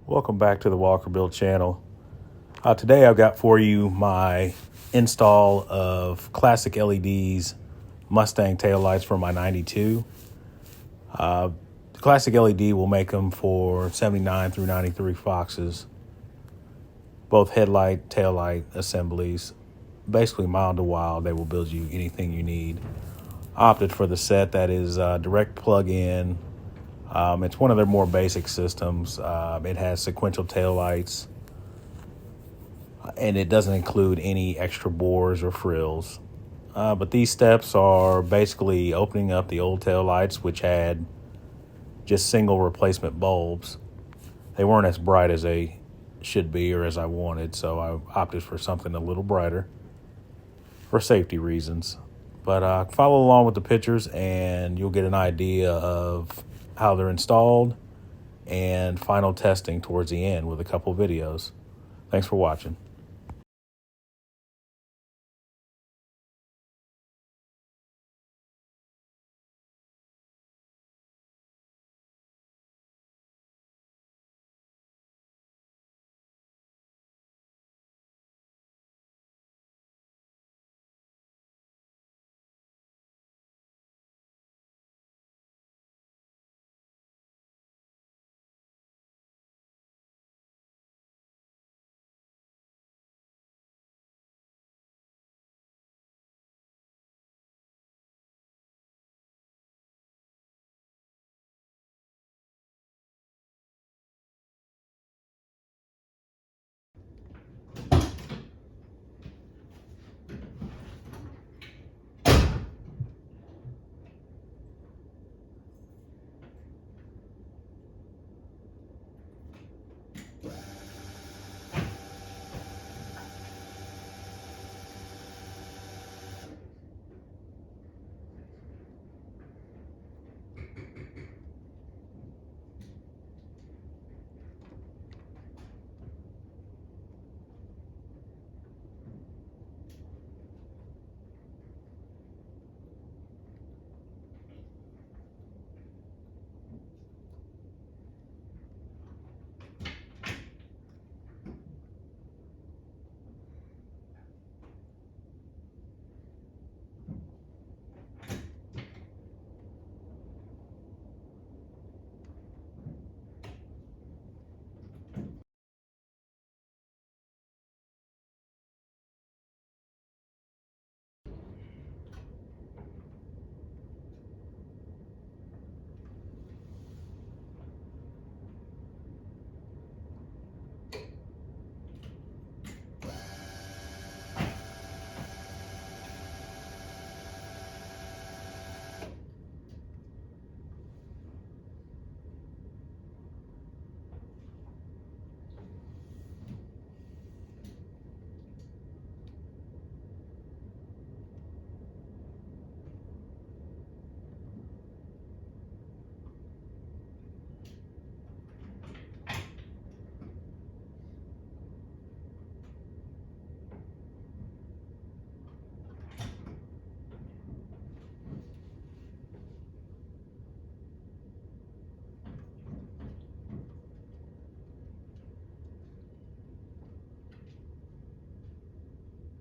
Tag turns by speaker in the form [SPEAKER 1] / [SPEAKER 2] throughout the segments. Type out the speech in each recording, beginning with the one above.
[SPEAKER 1] Welcome back to the Walker Build channel. Today I've got for you my install of classic LEDs Mustang taillights for my 92. The classic LED will make them for 79 through 93 Foxes. Both headlight, taillight assemblies. Basically mild to wild, they will build you anything you need. I opted for the set that is direct plug-in. It's one of their more basic systems. It has sequential taillights, and it doesn't include any extra bores or frills. But these steps are basically opening up the old taillights, which had just single replacement bulbs. They weren't as bright as they should be or as I wanted, so I opted for something a little brighter for safety reasons. But follow along with the pictures and you'll get an idea of how they're installed and final testing towards the end with a couple videos. Thanks for watching.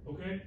[SPEAKER 2] Okay.